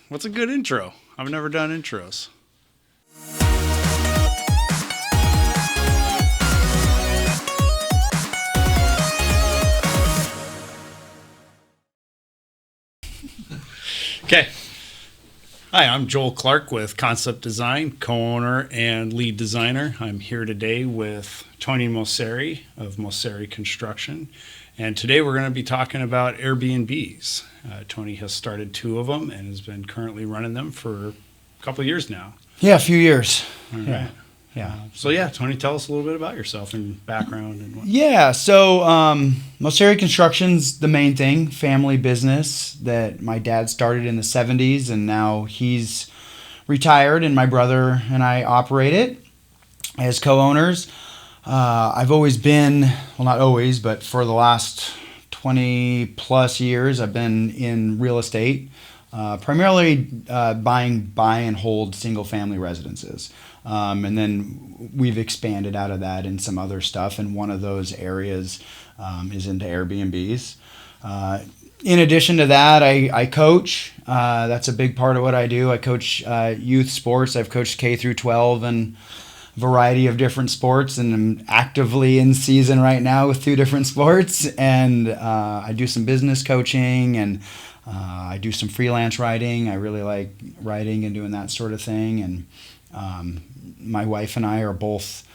What's a good intro? I've never done intros. Okay. Hi, I'm Joel Clark with Concept Design, co-owner and lead designer. I'm here today with Tony Moceri of Moceri Construction. And today we're going to be talking about Airbnbs. Tony has started 2 of them and has been currently running them for a couple of years now. Yeah, a few years. All right. Yeah. Tony, tell us a little bit about yourself and background and what. Yeah, so Moceri Construction's the main thing, family business that my dad started in the 70s, and now he's retired, and my brother and I operate it as co-owners. I've always been, well, not always, but for the last 20 plus years, I've been in real estate, primarily buy and hold single family residences. And then we've expanded out of that in some other stuff, and one of those areas is into Airbnbs. In addition to that, I coach. That's a big part of what I do. I coach youth sports. I've coached K through 12 and a variety of different sports, and I'm actively in season right now with 2 different sports. And I do some business coaching, and I do some freelance writing. I really like writing and doing that sort of thing. And my wife and I are both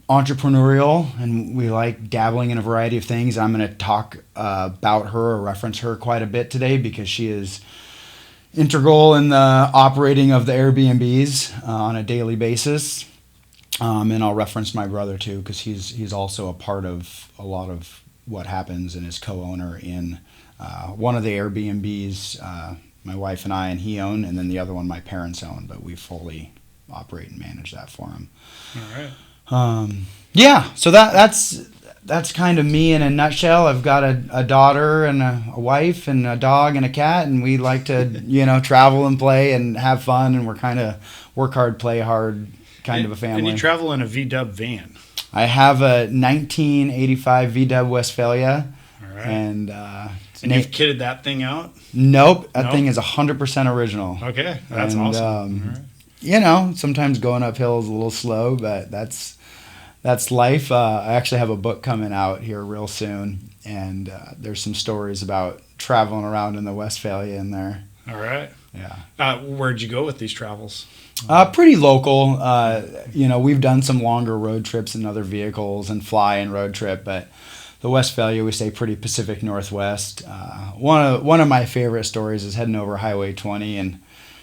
entrepreneurial, and we like dabbling in a variety of things. I'm going to talk about her or reference her quite a bit today because she is integral in the operating of the Airbnbs on a daily basis. And I'll reference my brother too because he's also a part of a lot of what happens and is co-owner in one of the Airbnbs my wife and I and he own, and then the other one my parents own, but we fully operate and manage that for him. All right. So that's kind of me in a nutshell. I've got a daughter and a wife and a dog and a cat, and we like to travel and play and have fun, and we're kind of work hard, play hard kind of a family. And you travel in a VW van. I have a 1985 VW Westphalia. All right. And you've kitted that thing out? Nope. That thing is 100% original. Okay. That's awesome. All right. Sometimes going uphill is a little slow, but that's life. I actually have a book coming out here real soon, and there's some stories about traveling around in the Westphalia in there. All right. Yeah. Where'd you go with these travels? Pretty local. We've done some longer road trips in other vehicles and fly and road trip, but the Westphalia, we stay pretty Pacific Northwest. One of my favorite stories is heading over Highway 20 and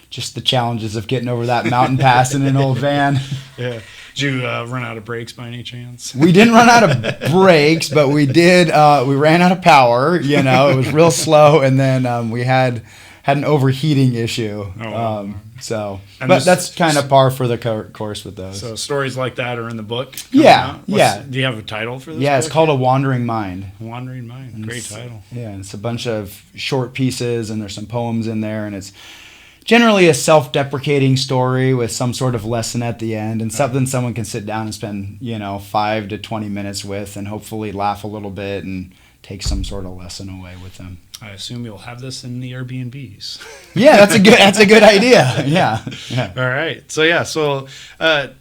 just the challenges of getting over that mountain pass in an old van. Yeah. Did you run out of brakes by any chance? We didn't run out of brakes, but we did. We ran out of power. It was real slow, and then we had an overheating issue. Oh, wow. But that's kind of par for the course with those. So stories like that are in the book? Yeah. Do you have a title for this Yeah, book? it's called A Wandering Mind. Wandering Mind. Great title. Yeah, and it's a bunch of short pieces, and there's some poems in there, and it's generally a self-deprecating story with some sort of lesson at the end, and something someone can sit down and spend 5 to 20 minutes with, and hopefully laugh a little bit and take some sort of lesson away with them. I assume you'll have this in the Airbnbs. Yeah, that's a good idea. Yeah. All right. So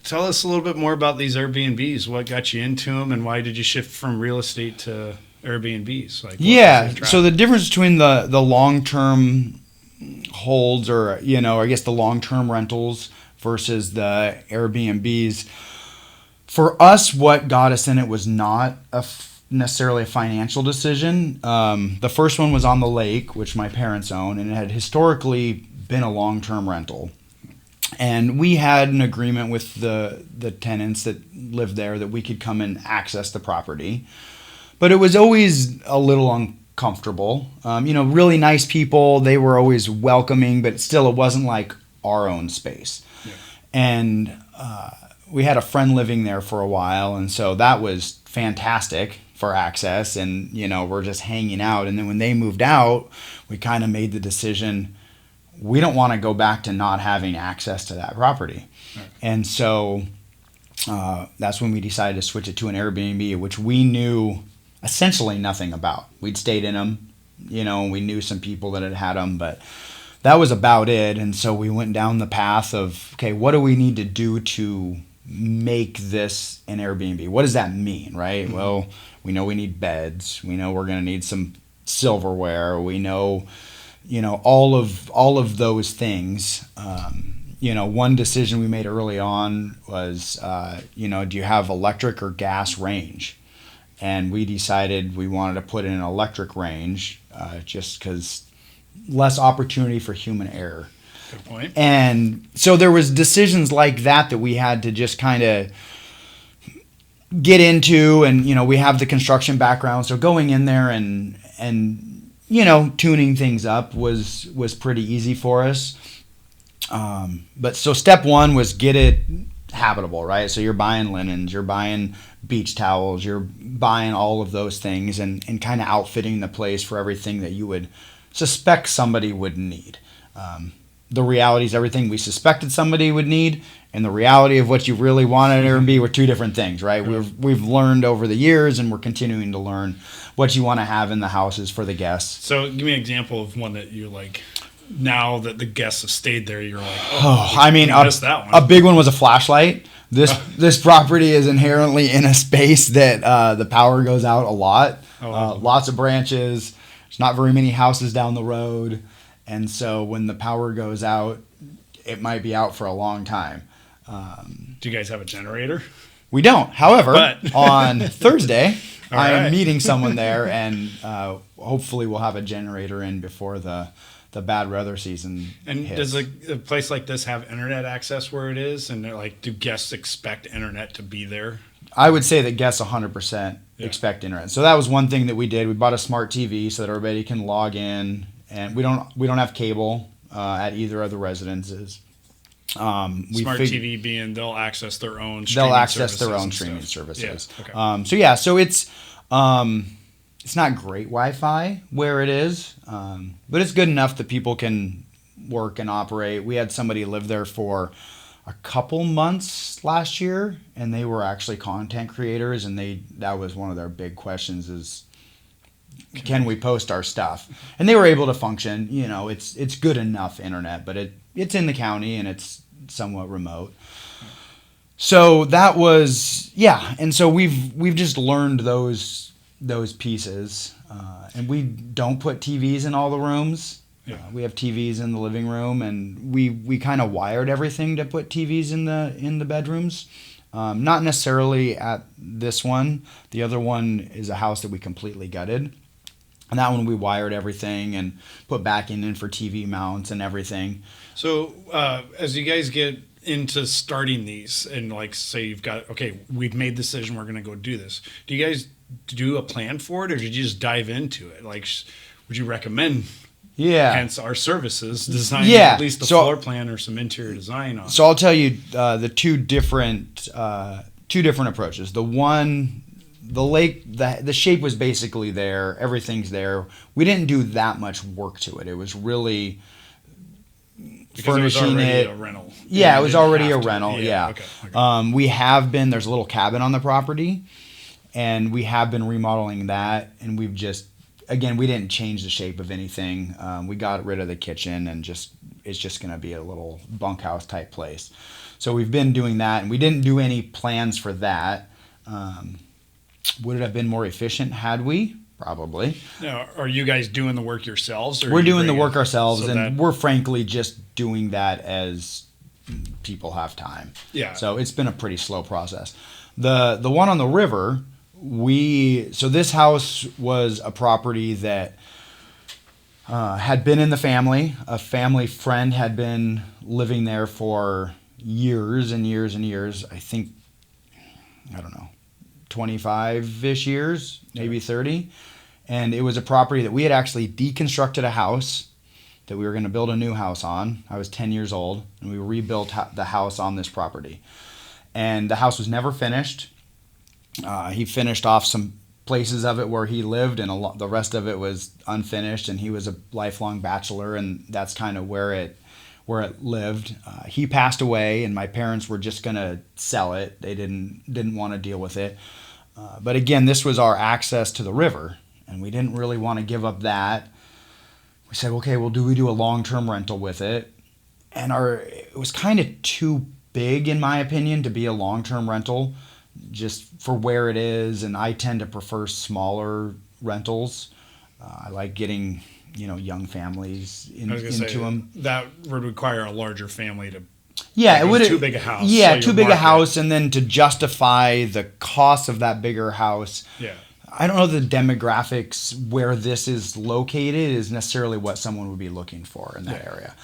tell us a little bit more about these Airbnbs. What got you into them, and why did you shift from real estate to Airbnbs? So the difference between the long-term holds, or I guess the long-term rentals versus the Airbnbs, for us, what got us in it was not necessarily a financial decision. The first one was on the lake, which my parents own, and it had historically been a long-term rental. And we had an agreement with the tenants that lived there that we could come and access the property. But it was always a little uncomfortable. Really nice people. They were always welcoming, but still it wasn't like our own space. Yeah. And we had a friend living there for a while, and so that was fantastic for access, and we're just hanging out. And then when they moved out, we kind of made the decision, we don't want to go back to not having access to that property. Right. And so that's when we decided to switch it to an Airbnb, which we knew essentially nothing about. We'd stayed in them, we knew some people that had them, but that was about it. And so we went down the path of, okay, what do we need to do to make this an Airbnb? What does that mean, right? Mm-hmm. Well, we know we need beds. We know we're going to need some silverware. We know, all of those things. One decision we made early on was, do you have electric or gas range? And we decided we wanted to put in an electric range, just because less opportunity for human error. Good point. And so there was decisions like that we had to just kind of get into, and we have the construction background, so going in there and tuning things up was pretty easy for us. But so step one was get it habitable, right? So you're buying linens, you're buying beach towels, you're buying all of those things, and kind of outfitting the place for everything that you would suspect somebody would need. The reality is everything we suspected somebody would need and the reality of what you really wanted at Airbnb were two different things, right? We've learned over the years, and we're continuing to learn what you want to have in the houses for the guests. So give me an example of one that you like. Now that the guests have stayed there, you're like, missed that one. A big one was a flashlight. This property is inherently in a space that the power goes out a lot. Lots of branches. There's not very many houses down the road. And so when the power goes out, it might be out for a long time. Do you guys have a generator? We don't. However, on Thursday, I am meeting someone there, and hopefully we'll have a generator in before the bad weather season hits. Does a place like this have internet access where it is? And do guests expect internet to be there? I would say that guests 100% expect internet. So that was one thing that we did. We bought a smart TV so that everybody can log in, and we don't have cable at either of the residences. Smart TV being they'll access their own streaming services. Yeah. Okay. So it's not great Wi-Fi where it is, but it's good enough that people can work and operate. We had somebody live there for a couple months last year, and they were actually content creators, and that was one of their big questions is, can we post our stuff? And they were able to function. It's good enough internet, but it's in the county and it's somewhat remote. So that was, and so we've just learned those pieces, and we don't put TVs in all the rooms. We have TVs in the living room, and we kind of wired everything to put TVs in the bedrooms. Not necessarily at this one. The other one is a house that we completely gutted, and that one we wired everything and put backing in for TV mounts and everything. So as you guys get into starting these, and say you've got, we've made the decision, we're going to go do this. Do you guys do a plan for it, or did you just dive into it? Would you recommend? Hence our services, design at least the floor plan or some interior design on. So I'll tell you the two different approaches. The one, the lake, the shape was basically there. Everything's there. We didn't do that much work to it. It was really furnishing it. A rental. Yeah, it was already a rental. Yeah. Okay. We have been. There's a little cabin on the property, and we have been remodeling that, and we've just. Again, we didn't change the shape of anything. We got rid of the kitchen, and it's just going to be a little bunkhouse type place. So we've been doing that, and we didn't do any plans for that. Would it have been more efficient had we? Probably. Now, are you guys doing the work yourselves? We're doing the work ourselves, and we're frankly just doing that as people have time. Yeah. So it's been a pretty slow process. The one on the river. So this house was a property that had been in the family. A family friend had been living there for years and years and years. I think, 25-ish years, maybe 30. And it was a property that we had actually deconstructed a house that we were going to build a new house on. I was 10 years old, and we rebuilt the house on this property. And the house was never finished. He finished off some places of it where he lived, and the rest of it was unfinished, and he was a lifelong bachelor, and that's kind of where it lived. He passed away, and my parents were just going to sell it. They didn't want to deal with it. But again, this was our access to the river, and we didn't really want to give up that. we said, okay, well, do we do a long-term rental with it? And it was kind of too big, in my opinion, to be a long-term rental, just for where it is. And I tend to prefer smaller rentals. I like getting, young families into them. That would require a larger family to. Yeah, it would. Too big a house. Yeah, so too big a house, and then to justify the cost of that bigger house. Yeah. I don't know the demographics where this is located is necessarily what someone would be looking for in that area.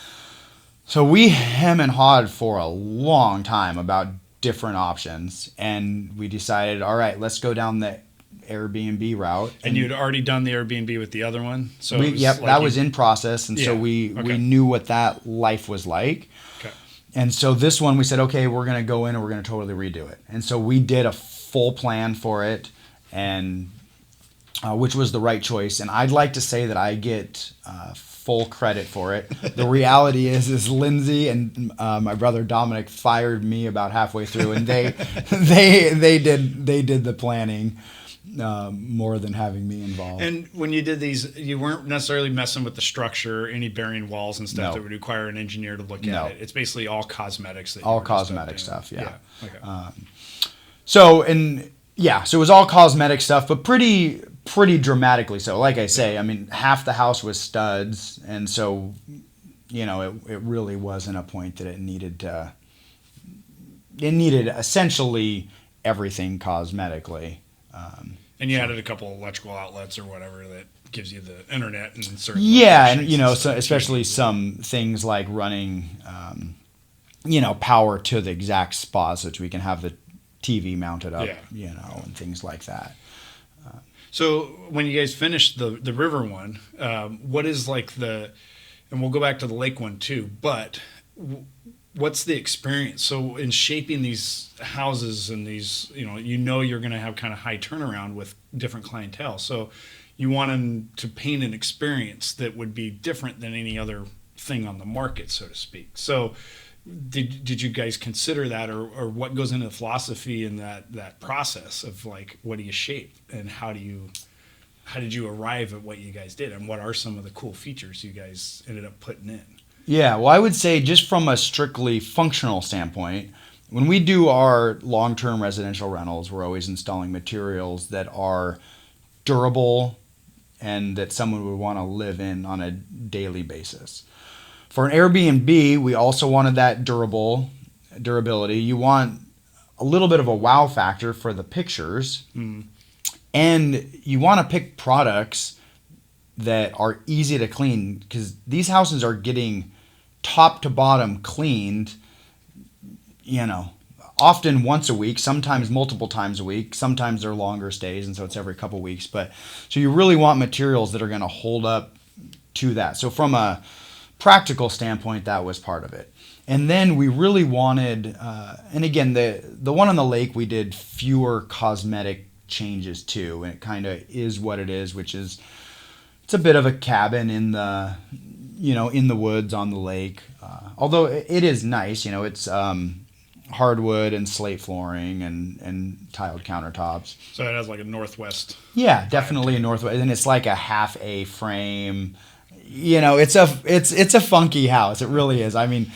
So we hem and hawed for a long time about different options, and we decided, all right, let's go down the Airbnb route. And you'd already done the Airbnb with the other one? So that was in process, and so we knew what that life was like. Okay. And so this one we said, okay, we're going to go in and we're going to totally redo it. And so we did a full plan for it, and which was the right choice. And I'd like to say that I get full credit for it. The reality is Lindsay and my brother Dominic fired me about halfway through, and they did the planning more than having me involved. And when you did these, you weren't necessarily messing with the structure, any bearing walls and stuff that would require an engineer to look at it. It's basically all cosmetics. All cosmetic stuff, yeah. Okay. So it was all cosmetic stuff, but pretty dramatically so. Like I say, I mean, half the house was studs, and so, it really wasn't a point that it needed essentially everything cosmetically. And you added a couple electrical outlets or whatever that gives you the internet and certain. Yeah, and so especially some things like running, power to the exact spot so that we can have the TV mounted up, and things like that. So when you guys finished the river one, what is and we'll go back to the lake one too, but what's the experience? So in shaping these houses and these, you're going to have kind of high turnaround with different clientele. So you want them to paint an experience that would be different than any other thing on the market, so to speak. So did you guys consider that, or what goes into the philosophy in that process of what do you shape and how did you arrive at what you guys did, and what are some of the cool features you guys ended up putting in? Yeah, well, I would say just from a strictly functional standpoint, when we do our long-term residential rentals, we're always installing materials that are durable and that someone would want to live in on a daily basis. For an Airbnb, we also wanted that durability. You want a little bit of a wow factor for the pictures, and you want to pick products that are easy to clean, because these houses are getting top to bottom cleaned, often once a week, sometimes multiple times a week. Sometimes they're longer stays, and so it's every couple weeks. But so you really want materials that are going to hold up to that. So from a practical standpoint, that was part of it. And then we really wanted, and again, the one on the lake, we did fewer cosmetic changes too, and it kind of is what it is, which is it's a bit of a cabin in the woods on the lake. Although it is nice, it's hardwood and slate flooring and tiled countertops. So it has like a northwest. Yeah, definitely a northwest, and it's like a half A frame. It's a funky house. It really is. I mean,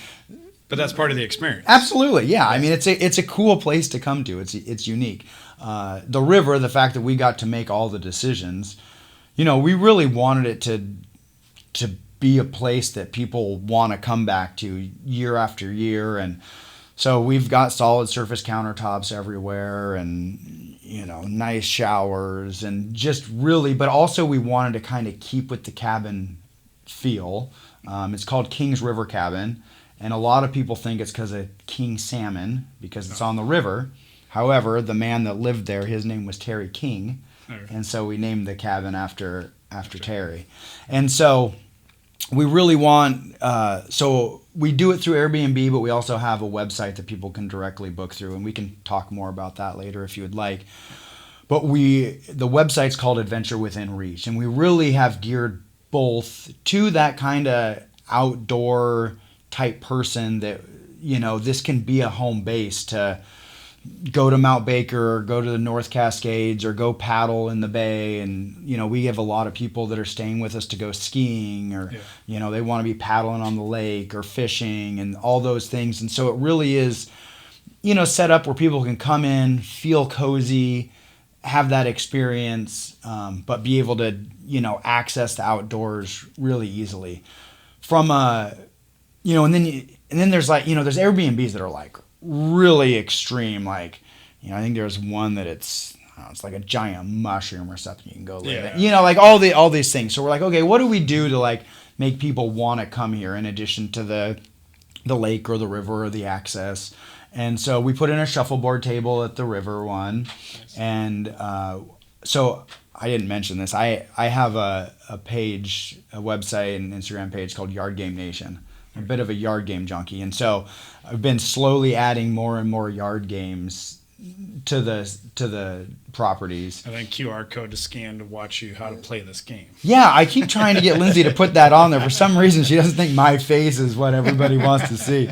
but that's part of the experience. Absolutely, yeah. I mean, it's a cool place to come to. It's unique. The river, the fact that we got to make all the decisions, we really wanted it to be a place that people want to come back to year after year. And so we've got solid surface countertops everywhere, and nice showers, and just really, but also we wanted to kind of keep with the cabin feel. It's called King's River Cabin, and a lot of people think it's because of king salmon, because it's on the river. However, the man that lived there, his name was Terry King, and so we named the cabin after Terry. And so we really want, so we do it through Airbnb, but we also have a website that people can directly book through, and we can talk more about that later if you would like. But the website's called Adventure Within Reach, and we really have geared both to that kind of outdoor type person that, this can be a home base to go to Mount Baker or go to the North Cascades or go paddle in the bay. And, we have a lot of people that are staying with us to go skiing or, they want to be paddling on the lake or fishing and all those things. And so it really is, set up where people can come in, feel cozy, have that experience, but be able to, access the outdoors really easily. From and then there's like, there's Airbnbs that are like really extreme. Like, I think there's one that it's like a giant mushroom or something. You can go live in. Like all these things. So we're like, okay, what do we do to like make people want to come here in addition to the lake or the river or the access? And so we put in a shuffleboard table at the river one. And so I didn't mention this. I have a page, a website and Instagram page called Yard Game Nation. I'm a bit of a yard game junkie. And so I've been slowly adding more and more yard games to the properties. And then QR code to scan to watch you how to play this game. Yeah, I keep trying to get Lindsay to put that on there. For some reason, she doesn't think my face is what everybody wants to see.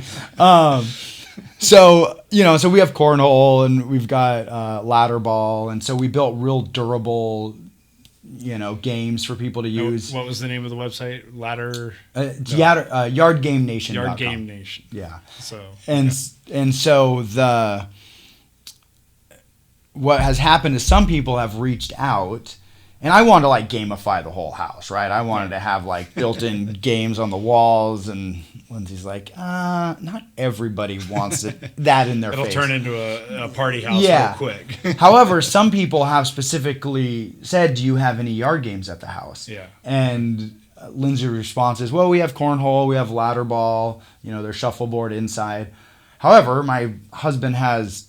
So we have cornhole and we've got ladder ball. And so we built real durable, games for people to use. What was the name of the website? Yard Game Nation. Yard Game Nation. Yeah. So and so what has happened is some people have reached out, and I wanted to like gamify the whole house, right? I wanted to have like built-in games on the walls, and Lindsay's like, not everybody wants that in their face. It'll turn into a party house real quick. However, some people have specifically said, do you have any yard games at the house? Yeah. And Lindsay's response is, well, we have cornhole, we have ladder ball, there's shuffleboard inside. However, my husband has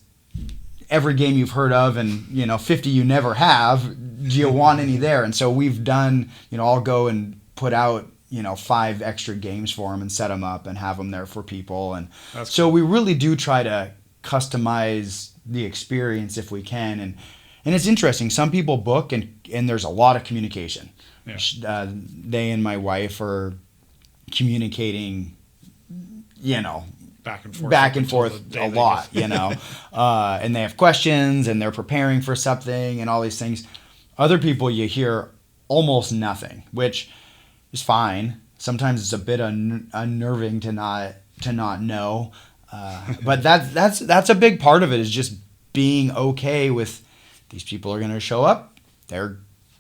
every game you've heard of and 50 you never have. Do you want any there? And so we've done, I'll go and put out 5 extra games for them and set them up and have them there for people. And that's so cool. We really do try to customize the experience if we can. And it's interesting. Some people book and there's a lot of communication. Yeah. They and my wife are communicating, back and forth a lot, and they have questions and they're preparing for something and all these things. Other people you hear almost nothing, which is fine. Sometimes it's a bit unnerving to not know, but that's a big part of it, is just being okay with these people are going to show up. They're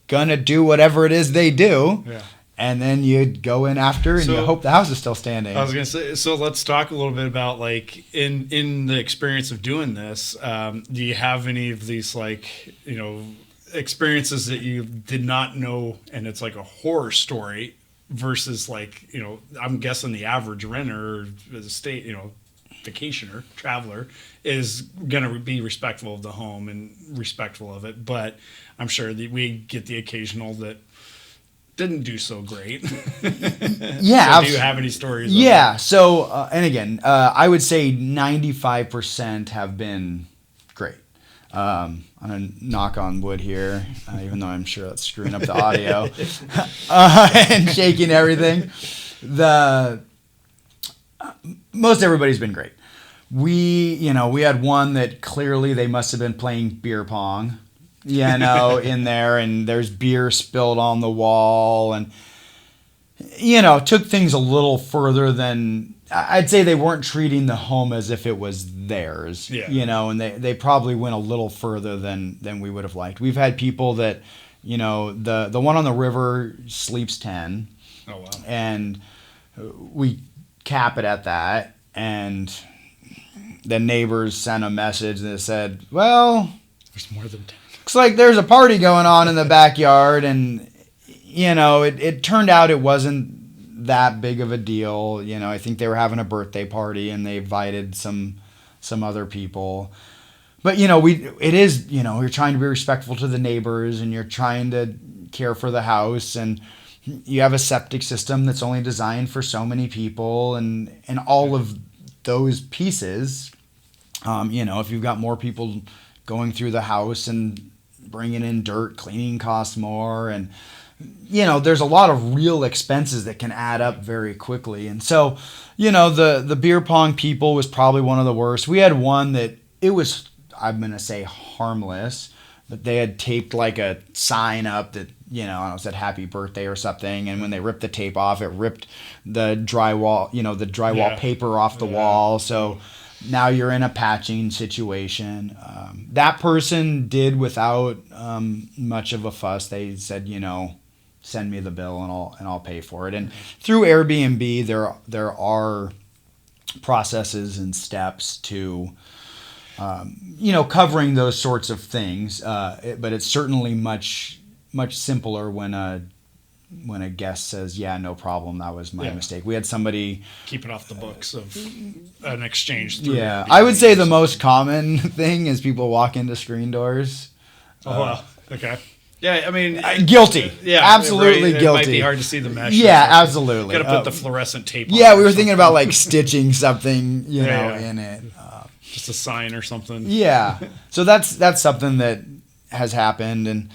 going to do whatever it is they do. Yeah. And then you go in after and you hope the house is still standing. I was going to say, so let's talk a little bit about like in the experience of doing this. Do you have any of these experiences that you did not know and it's like a horror story versus like, I'm guessing the average renter or vacationer, traveler is going to be respectful of the home and respectful of it. But I'm sure that we get the occasional that didn't do so great. Yeah. So do you have any stories? Yeah. So, and again, I would say 95% have been great. I'm going to knock on wood here, even though I'm sure that's screwing up the audio and shaking everything. Most everybody's been great. We had one that clearly they must have been playing beer pong. In there, and there's beer spilled on the wall, and took things a little further than I'd say. They weren't treating the home as if it was theirs, and they probably went a little further than we would have liked. We've had people that, the one on the river sleeps 10. Oh, wow. And we cap it at that, and the neighbors sent a message that said, well, there's more than 10. Looks like there's a party going on in the backyard, and it turned out it wasn't that big of a deal. I think they were having a birthday party and they invited some other people. But you're trying to be respectful to the neighbors and you're trying to care for the house, and you have a septic system that's only designed for so many people, and all of those pieces. If you've got more people going through the house and bringing in dirt, cleaning costs more, and there's a lot of real expenses that can add up very quickly. And so the beer pong people was probably one of the worst. We had one that it was I'm going to say harmless, but they had taped like a sign up that, I don't know, said happy birthday or something. And when they ripped the tape off, it ripped the drywall, the drywall paper off the wall. So now you're in a patching situation. That person did without much of a fuss. They said, send me the bill and I'll pay for it. And through Airbnb, there are processes and steps to covering those sorts of things. But it's certainly much simpler when a guest says, yeah, no problem, that was my mistake. We had somebody keep it off the books of an exchange through Airbnb. I would say the most common thing is people walk into screen doors. Okay. Yeah, I mean... guilty. Yeah, absolutely right. guilty. It might be hard to see the mesh. Yeah, absolutely. Got to put the fluorescent tape on. Yeah, we were thinking about like stitching something, in it. Just a sign or something. Yeah. So that's something that has happened. And,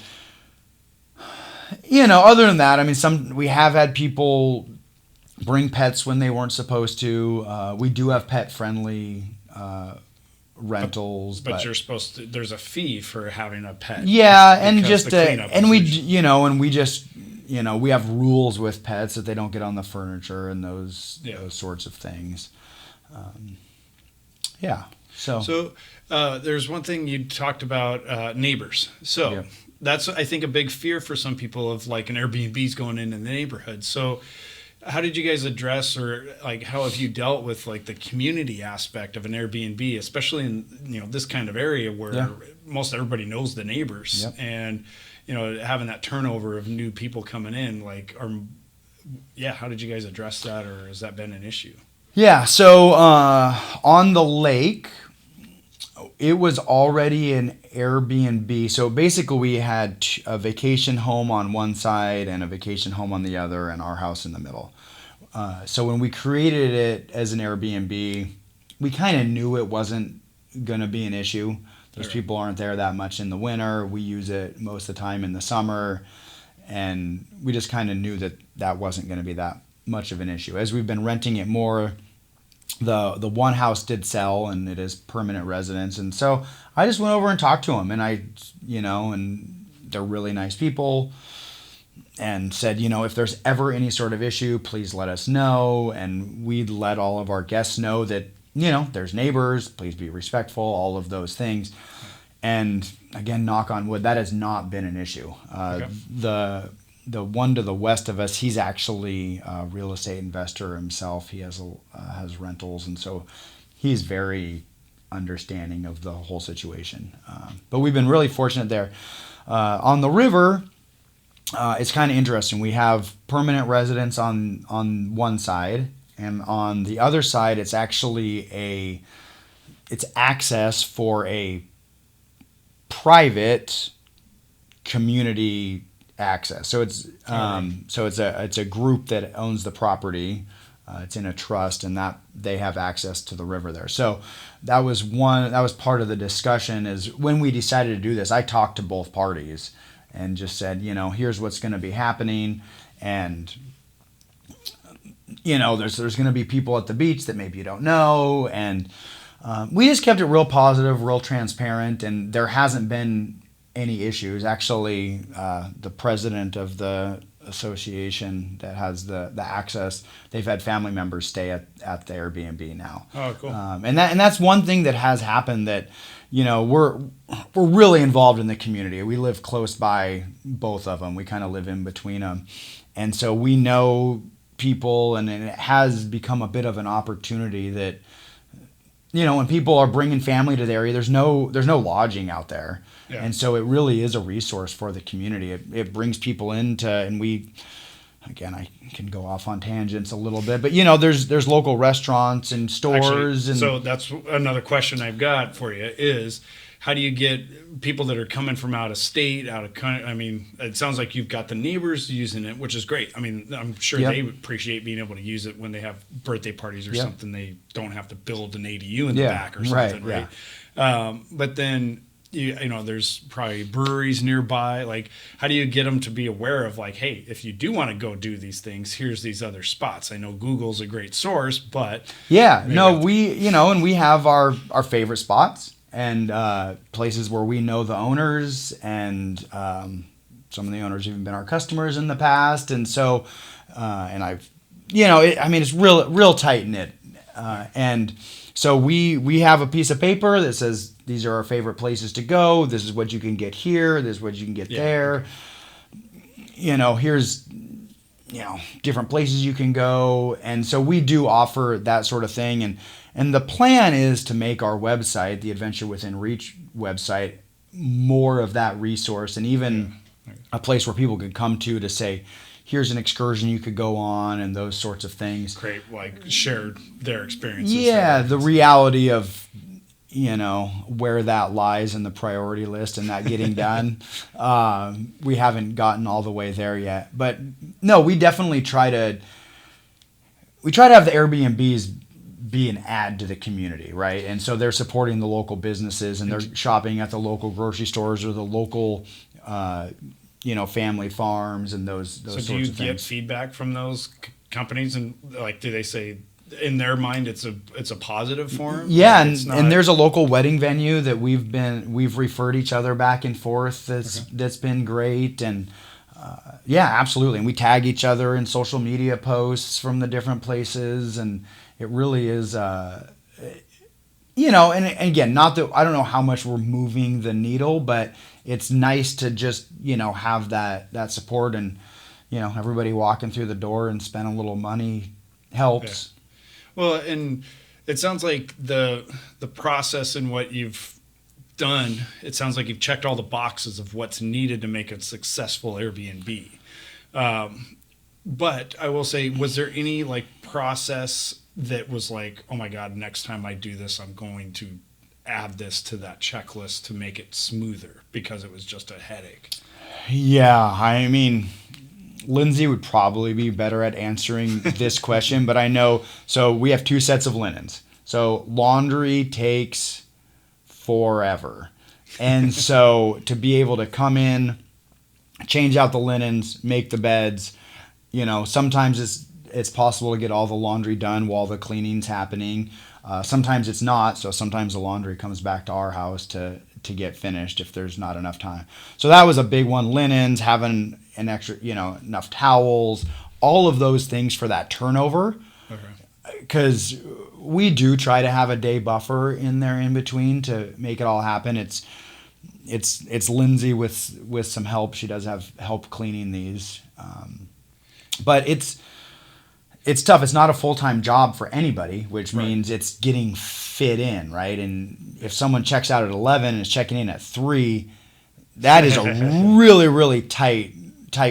other than that, I mean, we have had people bring pets when they weren't supposed to. We do have pet-friendly rentals, but you're supposed to. There's a fee for having a pet. Yeah, and just we have rules with pets that they don't get on the furniture and those sorts of things. So there's one thing you talked about, neighbors. So that's, I think, a big fear for some people of like an Airbnb's going in the neighborhood. So how did you guys address, or like how have you dealt with like the community aspect of an Airbnb, especially in this kind of area where most everybody knows the neighbors, and having that turnover of new people coming in, how did you guys address that, or has that been an issue? Yeah, so on the lake, it was already an Airbnb. So basically we had a vacation home on one side and a vacation home on the other, and our house in the middle. So when we created it as an Airbnb, we kind of knew it wasn't going to be an issue. Those people aren't there that much in the winter. We use it most of the time in the summer. And we just kind of knew that wasn't going to be that much of an issue. As we've been renting it more, the one house did sell, and it is permanent residence. And so I just went over and talked to them, and and they're really nice people, and said, if there's ever any sort of issue, please let us know. And we'd let all of our guests know that, there's neighbors, please be respectful, all of those things. And again, knock on wood, that has not been an issue. The one to the west of us, he's actually a real estate investor himself. He has rentals, and so he's very understanding of the whole situation. But we've been really fortunate there. On the river, it's kind of interesting. We have permanent residents on one side, and on the other side, it's actually it's access for a private community access. So it's it's a group that owns the property. It's in a trust, and that they have access to the river there. So that was part of the discussion. Is when we decided to do this, I talked to both parties and just said, here's what's going to be happening, and there's going to be people at the beach that maybe you don't know, and we just kept it real positive, real transparent, and there hasn't been any issues. Actually, the president of the association that has the access, they've had family members stay at the Airbnb now. Oh, cool. And that's one thing that has happened, that we're really involved in the community. We live close by both of them. We kind of live in between them, and so we know people, and it has become a bit of an opportunity that when people are bringing family to the area, there's no lodging out there. Yeah. And so it really is a resource for the community. It brings people into, and again, I can go off on tangents a little bit, but there's local restaurants and stores. Actually, and so that's another question I've got for you is, how do you get people that are coming from out of state, out of country? I mean, it sounds like you've got the neighbors using it, which is great. I mean, I'm sure they appreciate being able to use it when they have birthday parties or something. They don't have to build an ADU in the back or something, right? But then, there's probably breweries nearby. Like, how do you get them to be aware of, like, hey, if you do want to go do these things, here's these other spots. I know Google's a great source, but we have our favorite spots. and places where we know the owners, and some of the owners have even been our customers in the past, and so and I've, it's real tight knit, and so we have a piece of paper that says these are our favorite places to go. This is what you can get here. This is what you can get there. Here's different places you can go, and so we do offer that sort of thing, and the plan is to make our website, the Adventure Within Reach website, more of that resource, and even a place where people could come to say, here's an excursion you could go on, and those sorts of things. Great, shared their experiences. Yeah, the reality of where that lies in the priority list and that getting done. We haven't gotten all the way there yet, but no, we definitely try to have the Airbnbs be an add to the community, right? And so they're supporting the local businesses, and they're shopping at the local grocery stores or the local family farms and those sorts of things. So do you get feedback from those companies, and do they say in their mind it's a positive form? Yeah, and there's a local wedding venue that we've referred each other back and forth that's been great, and absolutely, and we tag each other in social media posts from the different places, and it really is and again, not that I don't know how much we're moving the needle, but it's nice to just have that support, and everybody walking through the door and spend a little money helps. Yeah. Well, and it sounds like the process and what you've done, it sounds like you've checked all the boxes of what's needed to make a successful Airbnb. But I will say, was there any process that was oh my God, next time I do this, I'm going to add this to that checklist to make it smoother, because it was just a headache? Yeah, I mean, Lindsay would probably be better at answering this question, but I know, so we have 2 sets of linens. So laundry takes forever. And so to be able to come in, change out the linens, make the beds, sometimes it's possible to get all the laundry done while the cleaning's happening. Sometimes it's not, so sometimes the laundry comes back to our house to get finished if there's not enough time. So that was a big one. Linens, having an extra, enough towels, all of those things for that turnover. Because we do try to have a day buffer in there in between to make it all happen. It's Lindsay with some help. She does have help cleaning these, but it's tough. It's not a full-time job for anybody, which means it's getting fit in, right? And if someone checks out at 11 and is checking in at 3, that is a really, really tight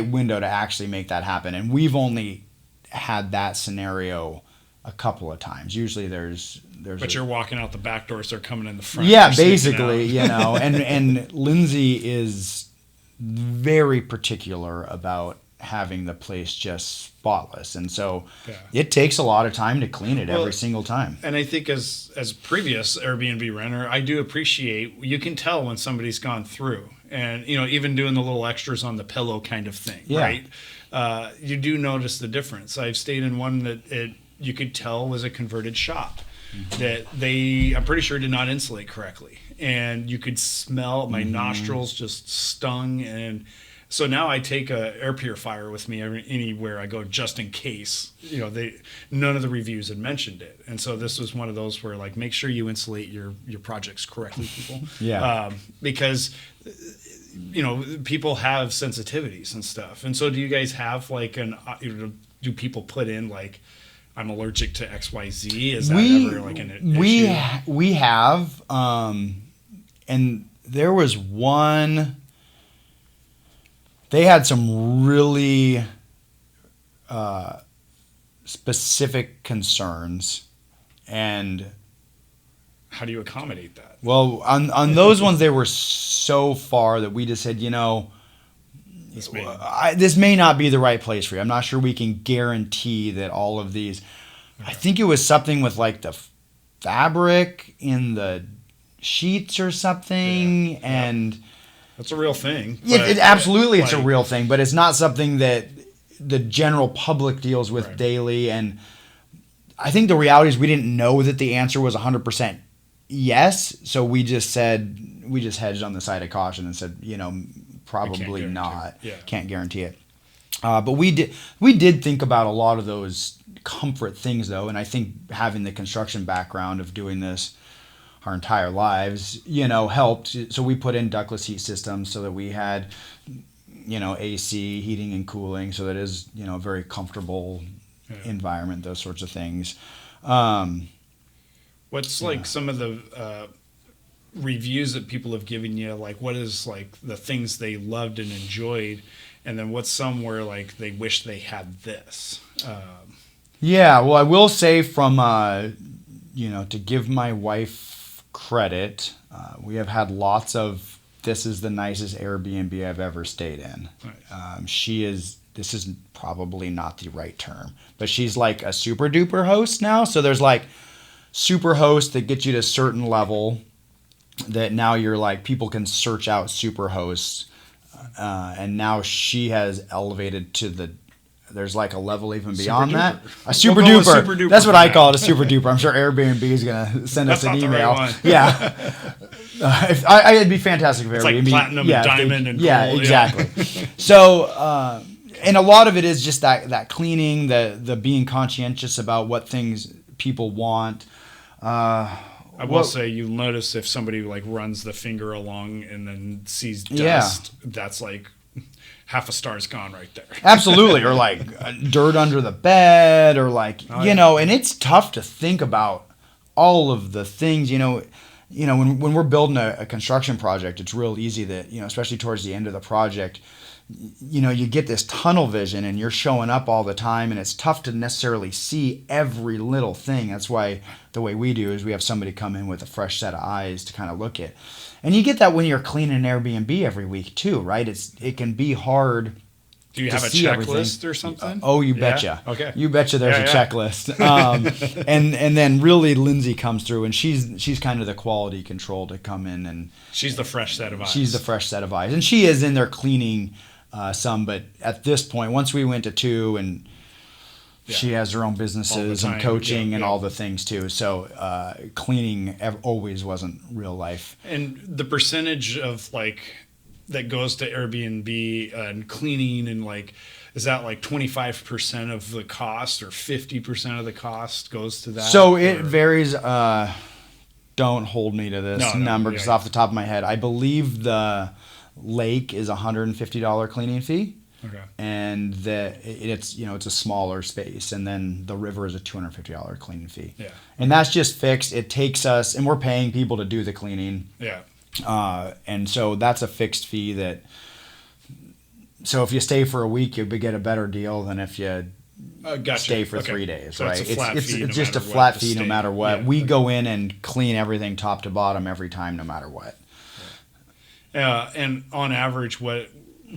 window to actually make that happen. And we've only had that scenario a couple of times. Usually there's But you're walking out the back door, so they're coming in the front. Yeah, basically, and Lindsay is very particular about having the place just spotless, and so it takes a lot of time to clean it every single time. And I think as previous Airbnb renter, I do appreciate, you can tell when somebody's gone through, and even doing the little extras on the pillow kind of thing, right? You do notice the difference. I've stayed in one that you could tell was a converted shop, that I'm pretty sure did not insulate correctly, and you could smell my nostrils just stung. And so now I take a air purifier with me anywhere I go, just in case. None of the reviews had mentioned it, and so this was one of those where make sure you insulate your projects correctly, people. Because people have sensitivities and stuff. And so do you guys have do people put in I'm allergic to XYZ? Is that ever an issue? We have, and there was one. They had some really specific concerns, and how do you accommodate that? Well, on those ones, they were so far that we just said, this may not be the right place for you. I'm not sure we can guarantee that all of these. I think it was something with the fabric in the sheets or something, and that's a real thing. Absolutely, it's a real thing, but it's not something that the general public deals with daily. And I think the reality is we didn't know that the answer was 100% yes. So we just hedged on the side of caution and said, probably not. Yeah. Can't guarantee it. But we did think about a lot of those comfort things though, and I think having the construction background of doing this our entire lives, helped. So we put in ductless heat systems so that we had, AC, heating and cooling, so that is, a very comfortable environment, those sorts of things. What's some of the reviews that people have given you? Like, what is the things they loved and enjoyed, and then what's some where they wish they had this? Yeah, well, I will say from to give my wife credit, we have had lots of, this is the nicest Airbnb I've ever stayed in. Nice. This is probably not the right term, but she's like a super duper host now. So there's super hosts that get you to a certain level that now you're people can search out super hosts. And now she has elevated to there's a level even beyond that. A super duper. That's what I call it, a super duper. I'm sure Airbnb is going to send us an email. Right. Yeah. It'd be fantastic if Airbnb. It's platinum and diamond and gold. Yeah, exactly. So, and a lot of it is just that cleaning, the being conscientious about what things people want. I will say, you'll notice if somebody runs the finger along and then sees dust, that's half a star's gone right there. Absolutely. Or dirt under the bed, or and it's tough to think about all of the things, when we're building a construction project, it's real easy that, especially towards the end of the project, you get this tunnel vision and you're showing up all the time, and it's tough to necessarily see every little thing. That's why the way we do is we have somebody come in with a fresh set of eyes to kind of look at. And you get that when you're cleaning an Airbnb every week too, right? It can be hard. Do you have a checklist or something? You betcha. Okay. You betcha there's a checklist. And then really Lindsay comes through, and she's kind of the quality control to come in, and she's the fresh set of eyes. She's the fresh set of eyes. And she is in there cleaning some, but at this point, once we went to 2, and she has her own businesses and coaching and all the things too. So cleaning always wasn't real life. And the percentage of that goes to Airbnb and cleaning, and is that 25% of the cost, or 50% of the cost goes to that? So it varies. Don't hold me to this number, because off the top of my head, I believe the lake is $150 cleaning fee. Okay. And it's a smaller space, and then the river is a $250 cleaning fee. Yeah. And that's just fixed. It takes us, and we're paying people to do the cleaning. Yeah. And so that's a fixed fee so if you stay for a week, you get a better deal than if you stay for 3 days, so right? It's just a flat fee no matter what. Yeah. We go in and clean everything top to bottom every time, no matter what. And on average, what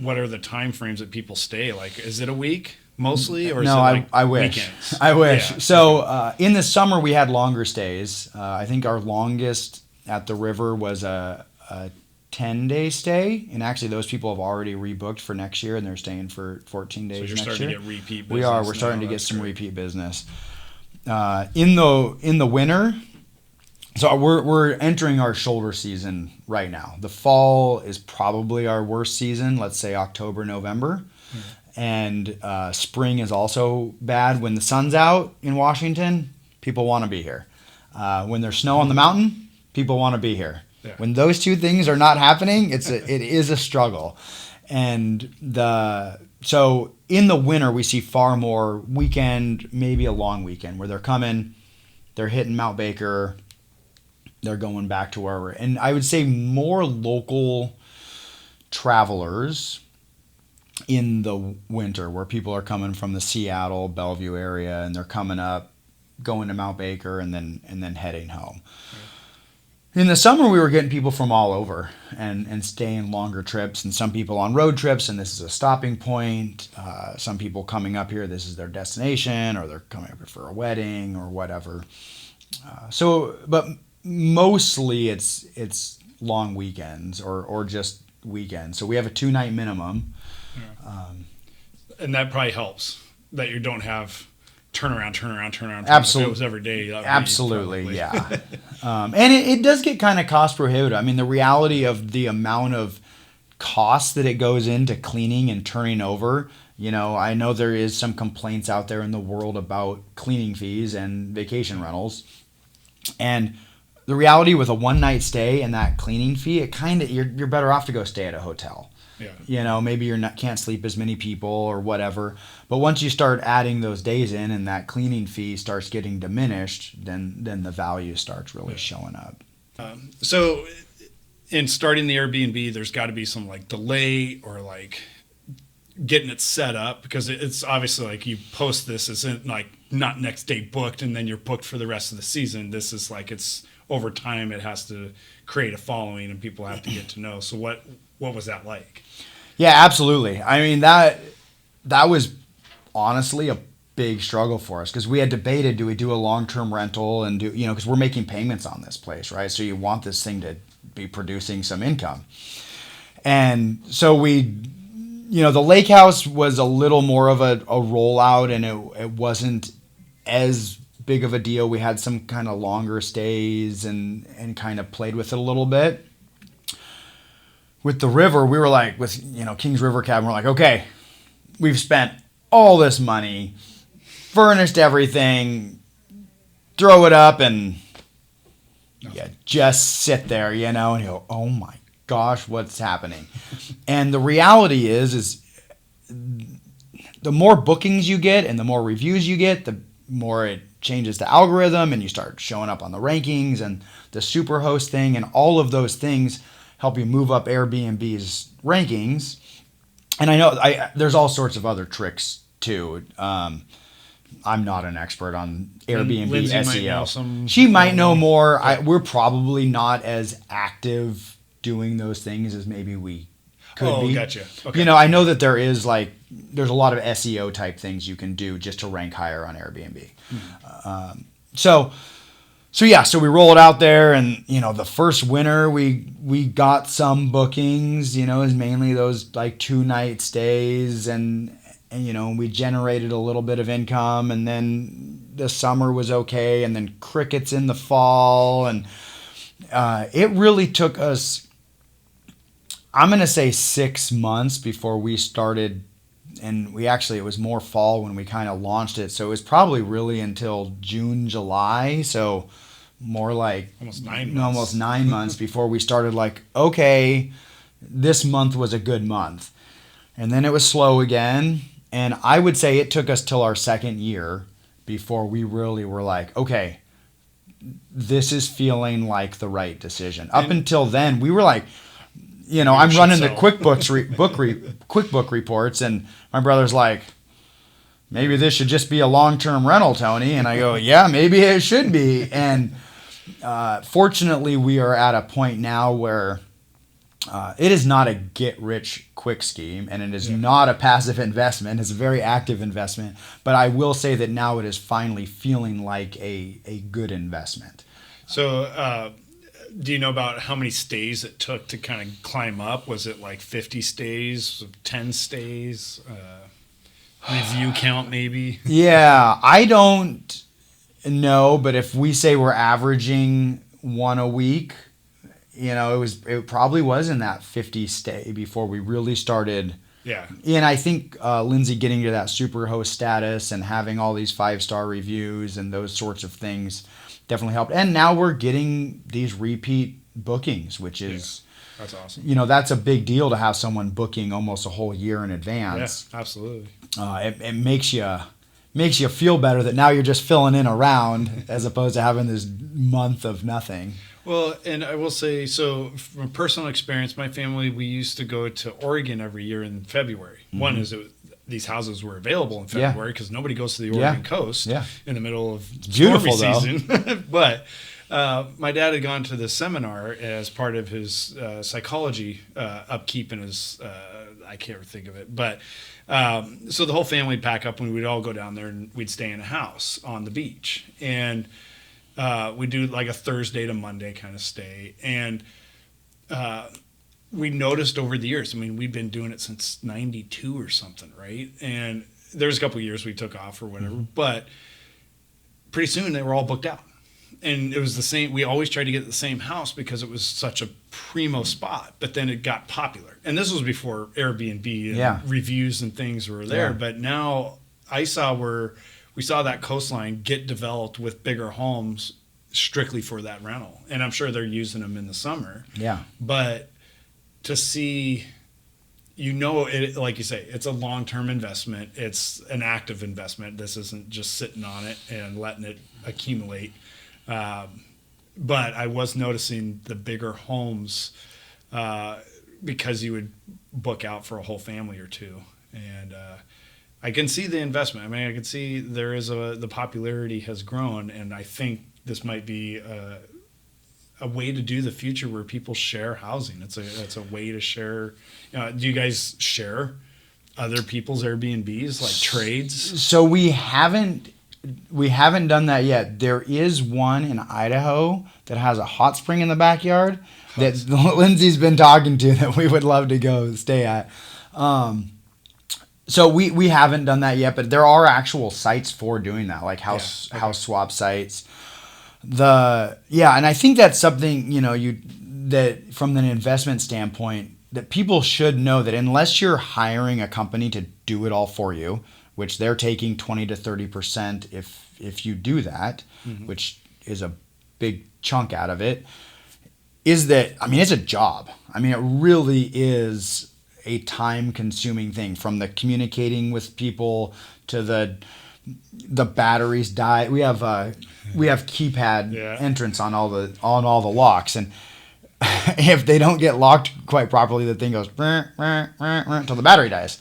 are the time frames that people stay? Is it a week mostly, or is it I wish. weekends? I wish. Yeah. So in the summer we had longer stays. I think our longest at the river was a 10-day stay, and actually those people have already rebooked for next year, and they're staying for 14 days next year. So you're starting to get repeat business. We are. We're starting to get some repeat business. In the winter, so we're entering our shoulder season right now. The fall is probably our worst season. Let's say October, November. And spring is also bad. When the sun's out in Washington, people want to be here. When there's snow on the mountain, people want to be here. Yeah. When those two things are not happening, it is a struggle. And so in the winter, we see far more weekend, maybe a long weekend, where they're coming, they're hitting Mount Baker, they're going back to where and I would say more local travelers in the winter, where people are coming from the Seattle, Bellevue area, and they're coming up, going to Mount Baker, and then heading home. In the summer, we were getting people from all over and staying longer trips, and some people on road trips, and this is a stopping point. Some people coming up here, this is their destination, or they're coming up here for a wedding or whatever. But mostly it's long weekends or just weekends. So we have a 2-night minimum. Yeah. And that probably helps that you don't have turnaround. Absolutely. If it was every day. Absolutely, yeah. And it does get kind of cost prohibitive. I mean, the reality of the amount of cost that it goes into cleaning and turning over. I know there is some complaints out there in the world about cleaning fees and vacation rentals. And the reality with a one night stay and that cleaning fee, it kind of you're better off to go stay at a hotel. Yeah. Maybe can't sleep as many people or whatever. But once you start adding those days in and that cleaning fee starts getting diminished, then the value starts really showing up. So in starting the Airbnb, there's got to be some like delay or like getting it set up, because it's obviously like you post this isn't like not next day booked and then you're booked for the rest of the season. This is like it's over time. It has to create a following and people have to get to know. So what was that like? Yeah, absolutely. I mean, that was honestly a big struggle for us, because we had debated, do we do a long-term rental and do, because we're making payments on this place, right? So you want this thing to be producing some income. And so the lake house was a little more of a rollout, and it wasn't as big of a deal. We had some kind of longer stays and kind of played with it a little bit. With the river, we were like, with Kings River Cabin, we're like, okay, we've spent all this money, furnished everything, throw it up, and just sit there, and you go, oh my gosh, what's happening? And the reality is the more bookings you get and the more reviews you get, the more it changes the algorithm, and you start showing up on the rankings and the Superhost thing, and all of those things help you move up Airbnb's rankings. And I know there's all sorts of other tricks too. I'm not an expert on Airbnb Lindsay SEO. She might know more. Yeah. We're probably not as active doing those things as maybe we could be. Gotcha. Okay. I know that there's a lot of SEO type things you can do just to rank higher on Airbnb. Mm-hmm. So we roll it out there, and the first winter we got some bookings. Is mainly those like 2-night stays, and we generated a little bit of income, and then the summer was okay, and then crickets in the fall, and it really took us, I'm gonna say, 6 months before we started. And it was more fall when we kind of launched it. So it was probably really until June, July. So more like almost 9 months. Almost 9 months before we started like, okay, this month was a good month. And then it was slow again. And I would say it took us till our second year before we really were like, okay, this is feeling like the right decision. Up until then, we were like, I'm running the QuickBook reports, and my brother's like, maybe this should just be a long-term rental, Tony. And I go, yeah, maybe it should be. And fortunately, we are at a point now where it is not a get-rich-quick scheme, and it is not a passive investment. It's a very active investment. But I will say that now it is finally feeling like a good investment. So do you know about how many stays it took to kind of climb up? Was it like 50 stays, 10 stays, review count maybe? Yeah, I don't know, but if we say we're averaging one a week, it probably was in that 50 stay before we really started. Yeah. And I think Lindsay getting to that Superhost status and having all these 5-star reviews and those sorts of things definitely helped. And now we're getting these repeat bookings, which is, that's awesome. That's a big deal to have someone booking almost a whole year in advance. Yeah, absolutely. It makes you feel better that now you're just filling in around as opposed to having this month of nothing. Well, and I will say, so from personal experience, my family, we used to go to Oregon every year in February. Mm-hmm. One is these houses were available in February because nobody goes to the Oregon coast in the middle of stormy season. But my dad had gone to the seminar as part of his psychology upkeep in his, I can't think of it. But so the whole family would pack up and we'd all go down there and we'd stay in a house on the beach. And we do like a Thursday to Monday kind of stay. And we noticed over the years, I mean, we've been doing it since 92 or something, right? And there's a couple of years we took off or whatever, but pretty soon they were all booked out. and it was the same. We always tried to get the same house because it was such a primo spot. But then it got popular, and this was before Airbnb and reviews and things were there. Yeah. But now we saw that coastline get developed with bigger homes strictly for that rental, and I'm sure they're using them in the summer. Yeah, but to see. It, like you say, it's a long-term investment. It's an active investment. This isn't just sitting on it and letting it accumulate. But I was noticing the bigger homes because you would book out for a whole family or two. And I can see the investment. I mean, I can see the popularity has grown, and I think this might be a way to do the future where people share housing. It's a way to share. Do you guys share other people's Airbnbs, like trades? So we haven't done that yet. There is one in Idaho that has a hot spring in the backyard that Lindsay's been talking to that we would love to go stay at. So we haven't done that yet, but there are actual sites for doing that, like house swap sites. And I think that's something, that from an investment standpoint, that people should know that unless you're hiring a company to do it all for you, which they're taking 20 to 30% if you do that, mm-hmm. which is a big chunk out of it, is that, I mean, it's a job. I mean, it really is a time-consuming thing, from the communicating with people to the batteries die. We have keypad entrance on all the locks, and if they don't get locked quite properly, the thing goes until the battery dies.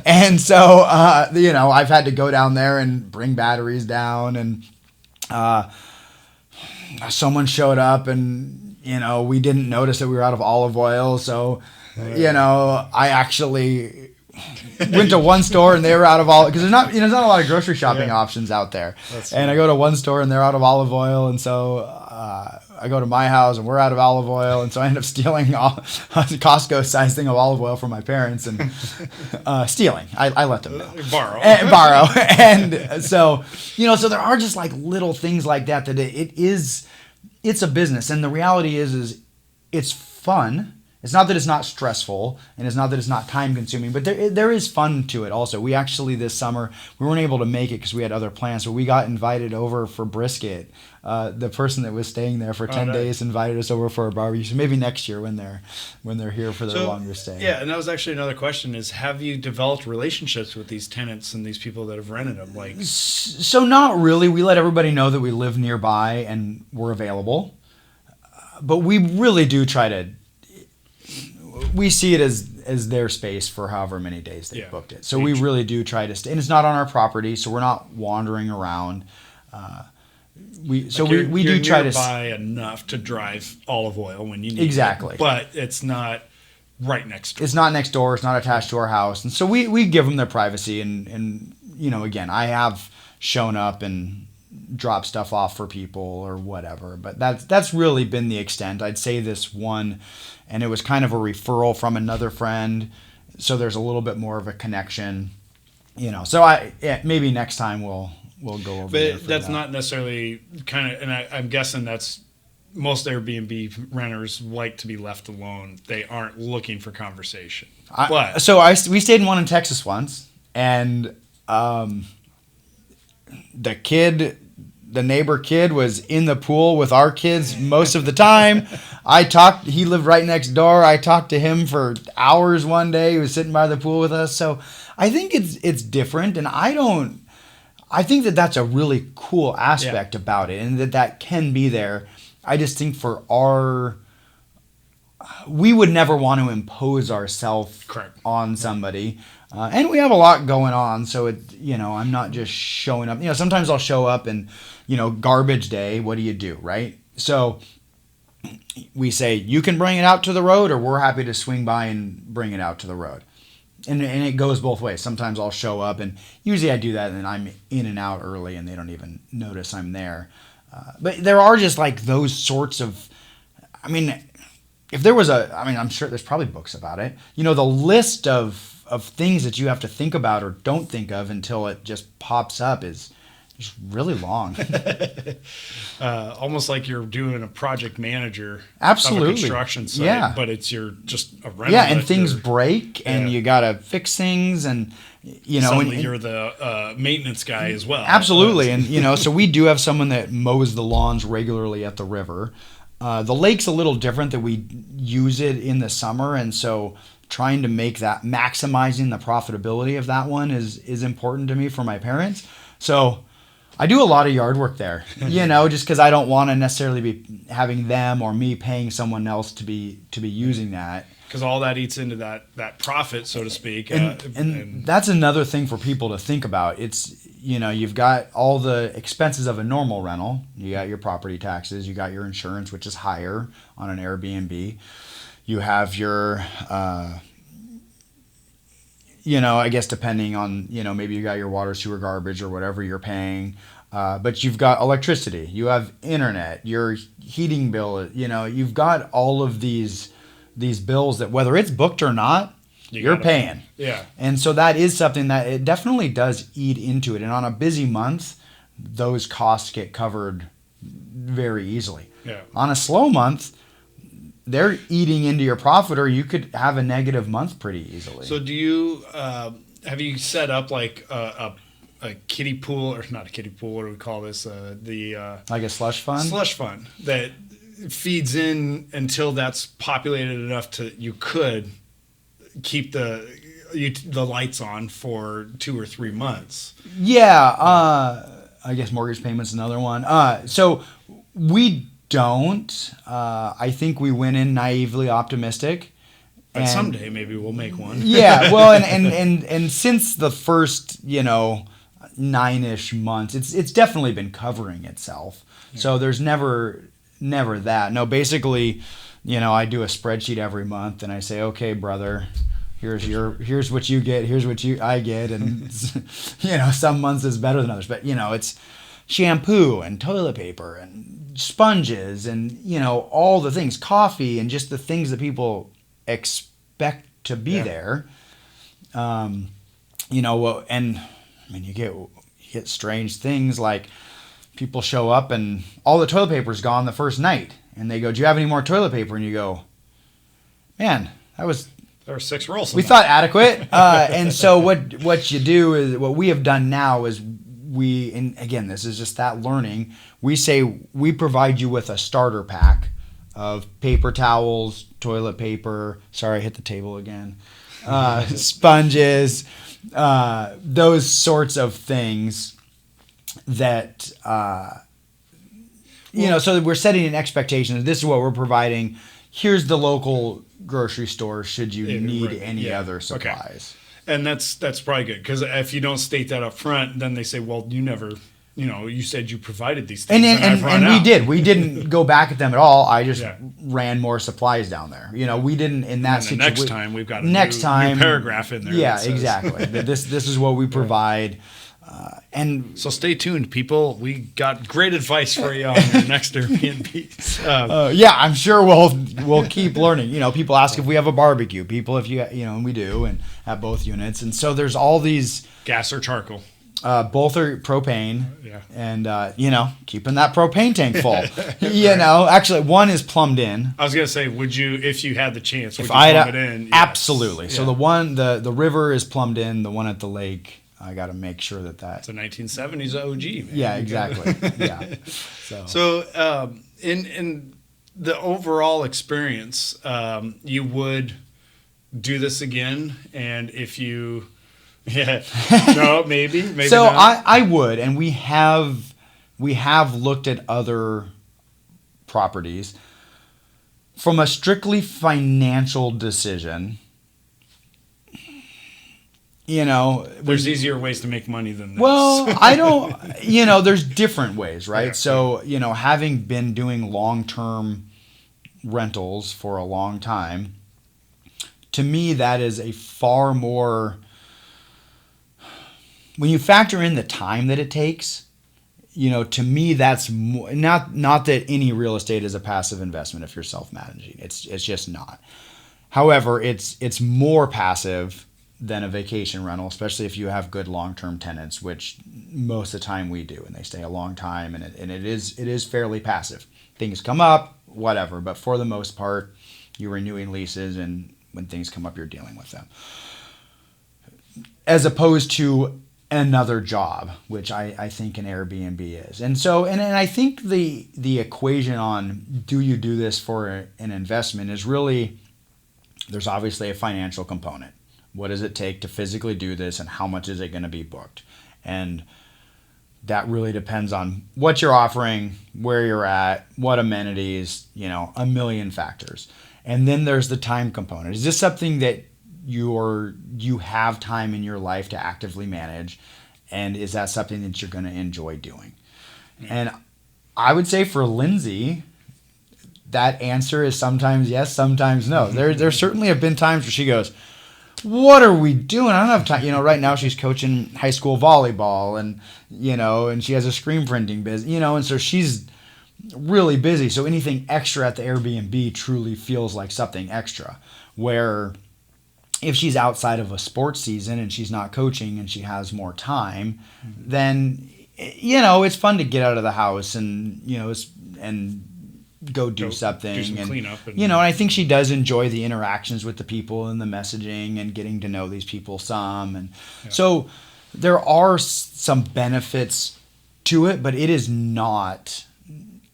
And so I've had to go down there and bring batteries down, and someone showed up, and we didn't notice that we were out of olive oil, so I actually went to one store and they were out of olive, because there's not a lot of grocery shopping options out there. And I go to one store and they're out of olive oil, and so I go to my house and we're out of olive oil, and so I end up stealing a Costco size thing of olive oil from my parents, and stealing. I let them know. Borrow. And so so there are just like little things like that it's a business, and the reality is it's fun. It's not that it's not stressful, and it's not that it's not time-consuming, but there is fun to it also. We actually, this summer, we weren't able to make it because we had other plans, but we got invited over for brisket. The person that was staying there for 10 days invited us over for a barbecue. So maybe next year when they're here for their longer stay. Yeah, and that was actually another question: is have you developed relationships with these tenants and these people that have rented them? So not really. We let everybody know that we live nearby and we're available, but we really do try to. We see it as their space for however many days they've booked it. So we really do try to stay. And it's not on our property, so we're not wandering around. We do try to buy enough to drive olive oil when you need exactly. it. But it's not right next door. It's not next door. It's not attached to our house. And so we give them their privacy. And again, I have shown up and dropped stuff off for people or whatever. But that's really been the extent. I'd say this one, and it was kind of a referral from another friend, so there's a little bit more of a connection, So maybe next time we'll go over. But that's not necessarily and I'm guessing that's most Airbnb renters like to be left alone. They aren't looking for conversation. We stayed in one in Texas once, and the neighbor kid was in the pool with our kids most of the time. He lived right next door. I talked to him for hours one day. He was sitting by the pool with us. So I think it's different. And I think that that's a really cool aspect about it, and that can be there. I just think we would never want to impose ourselves on somebody. And we have a lot going on, so I'm not just showing up. Sometimes I'll show up and, garbage day, what do you do, right? So we say, you can bring it out to the road, or we're happy to swing by and bring it out to the road. And it goes both ways. Sometimes I'll show up, and usually I do that, and I'm in and out early, and they don't even notice I'm there. But there are just like those sorts of, if there was I'm sure there's probably books about it. The list of things that you have to think about or don't think of until it just pops up is just really long. Almost like you're doing a project manager Absolutely. of a construction site, Yeah. but it's just a rental. Yeah, and things break, and Yeah. you gotta fix things, and Suddenly and you're the maintenance guy as well. absolutely, and so we do have someone that mows the lawns regularly at the river. The lake's a little different, that we use it in the summer, and so trying to make that, maximizing the profitability of that one is important to me for my parents. So I do a lot of yard work there, just because I don't want to necessarily be having them or me paying someone else to be using that. Because all that eats into that profit, so to speak. And that's another thing for people to think about. It's, you've got all the expenses of a normal rental. You got your property taxes. You got your insurance, which is higher on an Airbnb. You have your, I guess depending on, maybe you got your water, sewer, garbage, or whatever you're paying. But you've got electricity. You have internet, your heating bill. You've got all of these bills that, whether it's booked or not, you're paying. Yeah. And so that is something that it definitely does eat into it. And on a busy month, those costs get covered very easily. Yeah. On a slow month, they're eating into your profit, or you could have a negative month pretty easily. So do you have you set up like a kiddie pool, or not a kiddie pool? What do we call this? Like a slush fund? Slush fund that feeds in until that's populated enough to you could keep the lights on for 2 or 3 months. Yeah, I guess mortgage payment's another one. So we don't. I think we went in naively optimistic. But someday maybe we'll make one. Yeah, well, and since the first 9-ish months, it's definitely been covering itself. Yeah. So there's never that. No, basically, I do a spreadsheet every month, and I say, okay, brother, here's what you get, here's what I get, and some months is better than others, but it's shampoo and toilet paper and sponges and all the things, coffee, and just the things that people expect to be there. And I mean, you get strange things like people show up and all the toilet paper's gone the first night, and they go, "Do you have any more toilet paper?" And you go, "Man, there were 6 rolls. We thought adequate." And so what you do is, what we have done now is, and again, this is just that learning. We say we provide you with a starter pack of paper towels, toilet paper. Sorry, I hit the table again. Sponges, those sorts of things that, so that we're setting an expectation. This is what we're providing. Here's the local grocery store should you need any other supplies. Okay. And that's probably good, because if you don't state that up front, then they say, well, you never, you said you provided these things. And we didn't go back at them at all. I just ran more supplies down there. We didn't in that situation. Next time we've got a new paragraph in there. Yeah, exactly. This is what we provide. And so stay tuned, people. We got great advice for you on your next Airbnb. Yeah, I'm sure we'll keep learning. People ask if we have a barbecue. People, if and we do, and at both units. And so there's all these gas or charcoal. Both are propane. Yeah. And keeping that propane tank full. Actually, one is plumbed in. I was gonna say, would you, if you had the chance, would you plumb it in? Yes. Absolutely. Yeah. So the one, the river is plumbed in. The one at the lake, I got to make sure that it's a 1970s OG, man. Yeah, exactly. Yeah. So in the overall experience, you would do this again, and if you, maybe so not. I would, and we have looked at other properties from a strictly financial decision. There's easier ways to make money than this. Well, I don't, there's different ways, right? Yeah. So, having been doing long-term rentals for a long time, to me, that is a far more, when you factor in the time that it takes, to me, that's more, not that any real estate is a passive investment if you're self-managing. It's just not. However, it's more passive than a vacation rental, especially if you have good long-term tenants, which most of the time we do, and they stay a long time, and it is fairly passive. Things come up, whatever, but for the most part, you're renewing leases, and when things come up, you're dealing with them. As opposed to another job, which I think an Airbnb is. And so, and I think the equation on do you do this for an investment is really, there's obviously a financial component. What does it take to physically do this, and how much is it going to be booked? And that really depends on what you're offering, where you're at, what amenities, a million factors. And then there's the time component. Is this something that you have time in your life to actively manage, and is that something that you're going to enjoy doing? And I would say for Lindsay, that answer is sometimes yes, sometimes no. There certainly have been times where she goes, what are we doing? I don't have time. Right now she's coaching high school volleyball, and and she has a screen printing business, and so she's really busy. So anything extra at the Airbnb truly feels like something extra. Where if she's outside of a sports season and she's not coaching and she has more time, then it's fun to get out of the house and and go do something, do some and cleanup, and and I think she does enjoy the interactions with the people and the messaging and getting to know these people some, and so there are some benefits to it, but it is not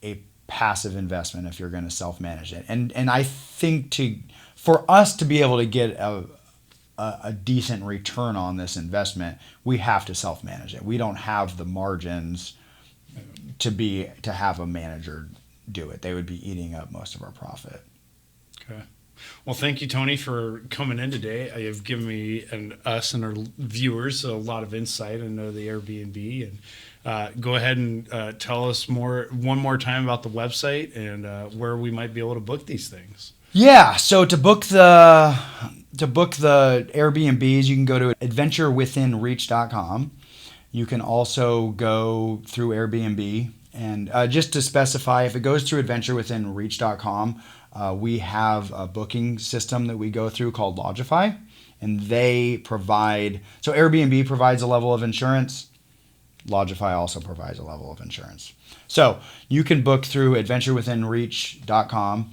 a passive investment if you're going to self-manage it. And I think for us to be able to get a decent return on this investment, we have to self-manage it. We don't have the margins to have a manager do it. They would be eating up most of our profit. Okay. Well, thank you, Tony, for coming in today. You have given me and us and our viewers a lot of insight into the Airbnb. And go ahead and tell us one more time about the website and where we might be able to book these things. Yeah. So to book the Airbnbs, you can go to adventurewithinreach.com. You can also go through Airbnb. And just to specify, if it goes through adventurewithinreach.com, we have a booking system that we go through called Lodgify, and they provide, so Airbnb provides a level of insurance. Lodgify also provides a level of insurance. So you can book through adventurewithinreach.com.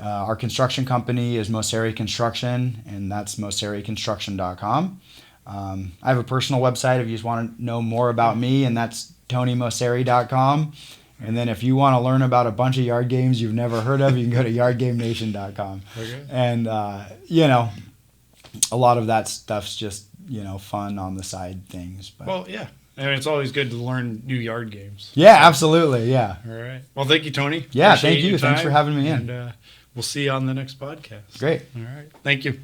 Our construction company is Moceri Construction, and that's mocericonstruction.com. I have a personal website if you just want to know more about me, and that's TonyMoceri.com. And then if you want to learn about a bunch of yard games you've never heard of, you can go to yardgamenation.com. Okay. And, a lot of that stuff's just, fun on the side things. But. Well, yeah. I mean, it's always good to learn new yard games. Yeah, absolutely. Yeah. All right. Well, thank you, Tony. Yeah, thank you. Thanks for having me in. And we'll see you on the next podcast. Great. All right. Thank you.